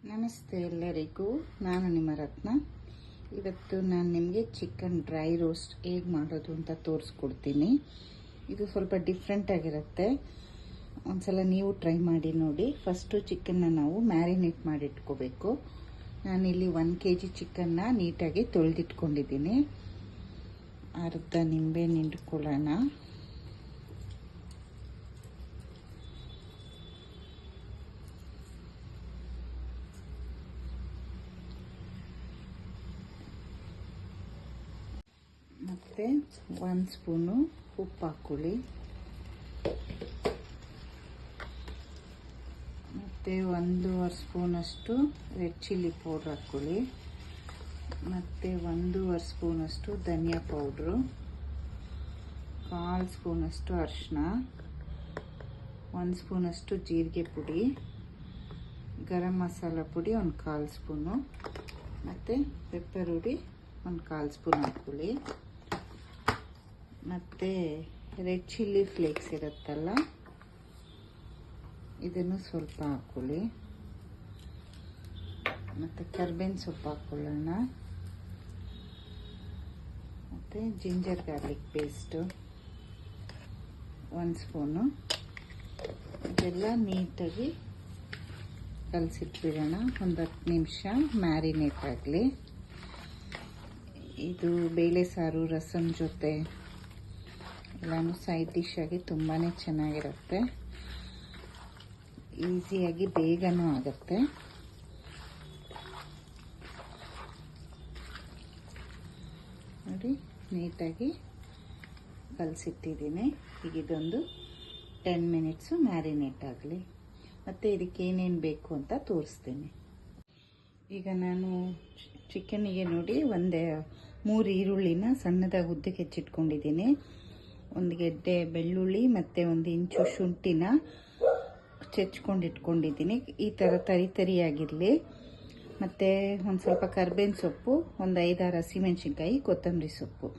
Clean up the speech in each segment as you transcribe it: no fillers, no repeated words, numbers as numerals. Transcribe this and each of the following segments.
ನಮಸ್ತೆ ಎಲ್ಲರಿಗೂ, ನಾನು ನಿಮ್ಮ ರತ್ನ. ಇವತ್ತು ನಾನು ನಿಮಗೆ ಚಿಕನ್ ಡ್ರೈ ರೋಸ್ಟ್ ಹೇಗೆ ಮಾಡೋದು ಅಂತ ತೋರಿಸ್ಕೊಡ್ತೀನಿ. ಇದು ಸ್ವಲ್ಪ ಡಿಫ್ರೆಂಟ್ ಆಗಿರುತ್ತೆ. ಒಂದ್ಸಲ ನೀವು ಟ್ರೈ ಮಾಡಿ ನೋಡಿ. ಫಸ್ಟು ಚಿಕನ್ನ ನಾವು ಮ್ಯಾರಿನೇಟ್ ಮಾಡಿ ಇಟ್ಕೋಬೇಕು. ನಾನಿಲ್ಲಿ 1 kg ಚಿಕನ್ನ ನೀಟಾಗಿ ತೊಳೆದಿಟ್ಕೊಂಡಿದ್ದೀನಿ. ಅರ್ಧ ನಿಂಬೆ ಹಿಂಡ್ಕೊಳ್ಳೋಣ. ಮತ್ತು 1 ಸ್ಪೂನು ಉಪ್ಪು ಹಾಕ್ಕೊಳ್ಳಿ. ಮತ್ತು 1.5 ಸ್ಪೂನಷ್ಟು ರೆಡ್ ಚಿಲ್ಲಿ ಪೌಡ್ರ್ ಹಾಕ್ಕೊಳ್ಳಿ. ಮತ್ತು 1.5 ಸ್ಪೂನಷ್ಟು ಧನಿಯಾ ಪೌಡ್ರು, 1/4 ಸ್ಪೂನಷ್ಟು ಅರಿಶಿನ, 1 ಸ್ಪೂನಷ್ಟು ಜೀರಿಗೆ ಪುಡಿ, ಗರಂ ಮಸಾಲ ಪುಡಿ 1/4 ಸ್ಪೂನು, ಮತ್ತು ಪೆಪ್ಪರ್ ಹುಡಿ 1/4 ಸ್ಪೂನ್ ಹಾಕ್ಕೊಳ್ಳಿ. ಮತ್ತು ರೆಡ್ ಚಿಲ್ಲಿ ಫ್ಲೇಕ್ಸ್ ಇರುತ್ತಲ್ಲ, ಇದನ್ನು ಸ್ವಲ್ಪ ಹಾಕ್ಕೊಳ್ಳಿ. ಮತ್ತು ಕರ್ಬೇವಿನ ಸೊಪ್ಪು ಹಾಕ್ಕೊಳ್ಳೋಣ. ಮತ್ತು ಜಿಂಜರ್ ಗಾರ್ಲಿಕ್ ಪೇಸ್ಟು 1 ಸ್ಪೂನು. ಇದೆಲ್ಲ ನೀಟಾಗಿ ಕಲಸಿಟ್ಬಿಡೋಣ. ಒಂದು 10 ನಿಮಿಷ ಮ್ಯಾರಿನೇಟ್ ಆಗಲಿ. ಇದು ಬೇಳೆ ಸಾರು, ರಸಂ ಜೊತೆ ಎಲ್ಲನೂ ಸೈಡ್ ಡಿಶ್ ಆಗಿ ತುಂಬಾ ಚೆನ್ನಾಗಿರುತ್ತೆ. ಈಸಿಯಾಗಿ ಬೇಗನೂ ಆಗುತ್ತೆ. ನೋಡಿ, ನೀಟಾಗಿ ಕಲಸಿಟ್ಟಿದ್ದೀನಿ. ಈಗ ಇದೊಂದು 10 ಮಿನಿಟ್ಸು ಮ್ಯಾರಿನೇಟ್ ಆಗಲಿ. ಮತ್ತು ಇದಕ್ಕೆ ಏನೇನು ಬೇಕು ಅಂತ ತೋರಿಸ್ತೀನಿ. ಈಗ ನಾನು ಚಿಕನ್ನಿಗೆ ನೋಡಿ 3 ಈರುಳ್ಳಿನ ಸಣ್ಣದಾಗಿ ಉದ್ದಕ್ಕೆ ಹೆಚ್ಚಿಟ್ಕೊಂಡಿದ್ದೀನಿ. 1 ಗೆಡ್ಡೆ ಬೆಳ್ಳುಳ್ಳಿ ಮತ್ತು 1 ಇಂಚು ಶುಂಠಿನ ಚೆಚ್ಕೊಂಡಿಟ್ಕೊಂಡಿದ್ದೀನಿ. ಈ ಥರ ತರಿಯಾಗಿರಲಿ. ಮತ್ತು ಒಂದು ಸ್ವಲ್ಪ ಕರ್ಬೇವಿನ ಸೊಪ್ಪು, ಒಂದು 5-6 ಹಸಿಮೆಣ್ಸಿನ್ಕಾಯಿ, ಕೊತ್ತಂಬರಿ ಸೊಪ್ಪು.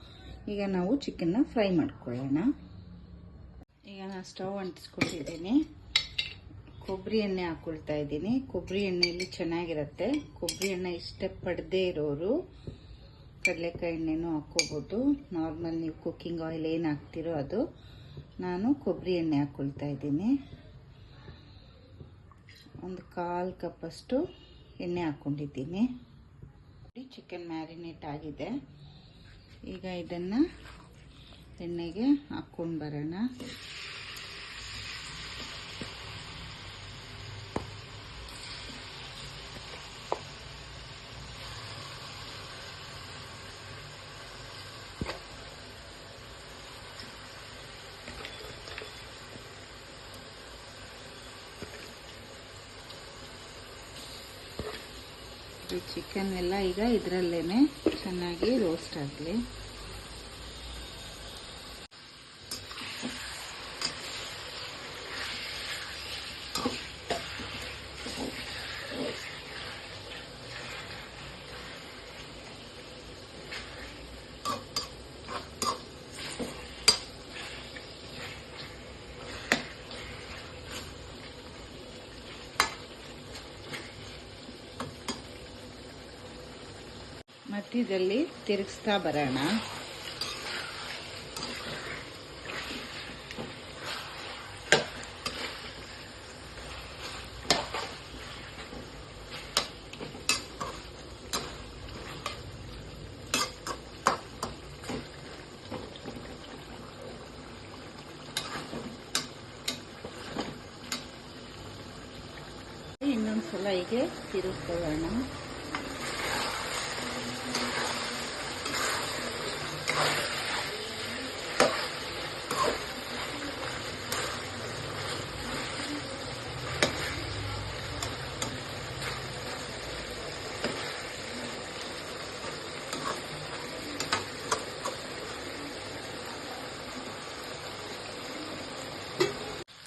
ಈಗ ನಾವು ಚಿಕನ್ನ ಫ್ರೈ ಮಾಡ್ಕೊಳ್ಳೋಣ. ಈಗ ನಾನು ಸ್ಟವ್ ಅಂಟಿಸ್ಕೊಂಡಿದ್ದೀನಿ. ಕೊಬ್ಬರಿ ಎಣ್ಣೆ ಹಾಕ್ಕೊಳ್ತಾ ಇದ್ದೀನಿ. ಕೊಬ್ಬರಿ ಎಣ್ಣೆಯಲ್ಲಿ ಚೆನ್ನಾಗಿರುತ್ತೆ. ಕೊಬ್ಬರಿ ಎಣ್ಣೆ ಇಷ್ಟಪಡದೇ ಇರೋರು ಕಡಲೆಕಾಯಿ ಎಣ್ಣೆನೂ ಹಾಕ್ಕೋಬೋದು. ನಾರ್ಮಲ್ ನೀವು ಕುಕ್ಕಿಂಗ್ ಆಯಿಲ್ ಏನು ಹಾಕ್ತಿರೋ ಅದು. ನಾನು ಕೊಬ್ಬರಿ ಎಣ್ಣೆ ಹಾಕ್ಕೊಳ್ತಾ ಇದ್ದೀನಿ. ಒಂದು 1/4 ಕಪ್ಪಷ್ಟು ಎಣ್ಣೆ ಹಾಕ್ಕೊಂಡಿದ್ದೀನಿ. ಚಿಕನ್ ಮ್ಯಾರಿನೇಟ್ ಆಗಿದೆ. ಈಗ ಇದನ್ನು ಎಣ್ಣೆಗೆ ಹಾಕ್ಕೊಂಡು ಬರೋಣ. ಈ ಚಿಕನ್ ಎಲ್ಲ ಈಗ ಇದರಲ್ಲೇ ಚೆನ್ನಾಗಿ ರೋಸ್ಟ್ ಆಗಲಿ. ಮಧ್ಯದಲ್ಲಿ ತಿರುಗಿಸ್ತಾ ಬರೋಣ. ಇನ್ನೊಂದ್ಸಲ ಹೀಗೆ ತಿರುಗಿಕೊಳ್ಳೋಣ.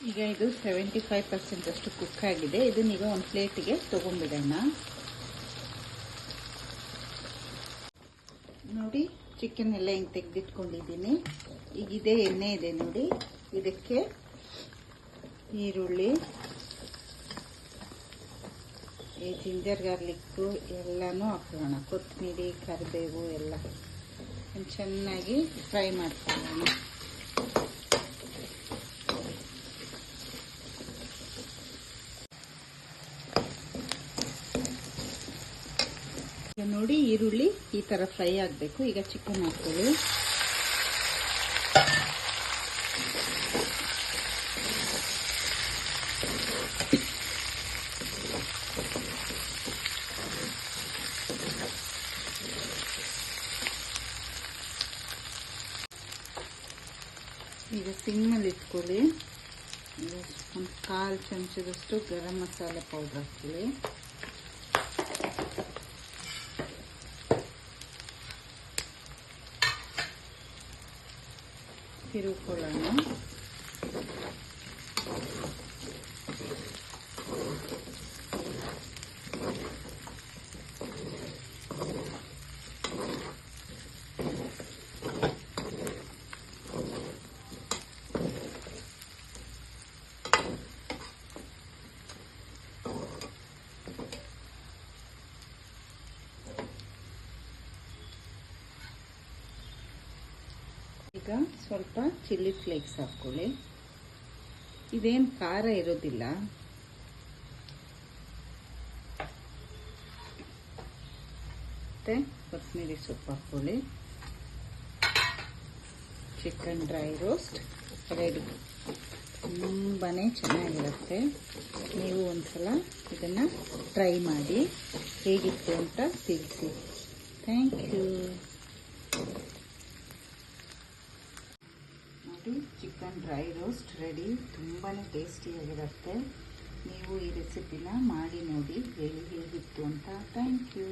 ಈಗ ಇದು 75% ಅಷ್ಟು ಕುಕ್ ಆಗಿದೆ. ಇದನ್ನೀಗ ಒಂದು ಪ್ಲೇಟಿಗೆ ತೊಗೊಂಡ್ಬಿಡೋಣ. ನೋಡಿ, ಚಿಕನ್ ಎಲ್ಲ ಹಿಂಗೆ ತೆಗೆದಿಟ್ಕೊಂಡಿದ್ದೀನಿ. ಈಗ ಇದೇ ಎಣ್ಣೆ ಇದೆ ನೋಡಿ, ಇದಕ್ಕೆ ಈರುಳ್ಳಿ ಈ ಜಿಂಜರ್ ಗಾರ್ಲಿಕ್ಕು ಎಲ್ಲನೂ ಹಾಕೊಳ್ಳೋಣ, ಕೊತ್ತಂಬರಿ ಕರಿಬೇವು ಎಲ್ಲ ಚೆನ್ನಾಗಿ ಫ್ರೈ ಮಾಡ್ಕೊಳ್ಳೋಣ. ಈಗ ನೋಡಿ ಈರುಳ್ಳಿ ಈ ಥರ ಫ್ರೈ ಆಗಬೇಕು. ಈಗ ಚಿಕನ್ ಹಾಕೊಳ್ಳಿ. ಈಗ ಸಿಮ್ಮಲ್ಲಿ ಇಟ್ಕೊಳ್ಳಿ. ಒಂದು 1/4 ಚಮಚದಷ್ಟು ಗರಂ ಮಸಾಲೆ ಪೌಡ್ರ್ ಹಾಕ್ಕೊಳ್ಳಿ. ತಿರುಕೊಳ್ಳೋಣ. ಈಗ ಸ್ವಲ್ಪ ಚಿಲ್ಲಿ ಫ್ಲೇಕ್ಸ್ ಹಾಕ್ಕೊಳ್ಳಿ. ಇದೇನು ಖಾರ ಇರೋದಿಲ್ಲ. ಮತ್ತು ಕೊತ್ತಂಬರಿ ಸೊಪ್ಪು ಹಾಕ್ಕೊಳ್ಳಿ. Chicken dry roast ready. ತುಂಬಾ ಚೆನ್ನಾಗಿರುತ್ತೆ. ನೀವು ಒಂದ್ಸಲ ಇದನ್ನು ಟ್ರೈ ಮಾಡಿ ಹೇಗಿತ್ತು ಅಂತ ತಿಳಿಸಿ. Thank you. Chicken dry roast ready. ತುಂಬಾ ಟೇಸ್ಟಿಯಾಗಿರುತ್ತೆ. ನೀವು ಈ ರೆಸಿಪಿನ ಮಾಡಿ ನೋಡಿ, ಹೇಗಿತ್ತು ಅಂತ. Thank you.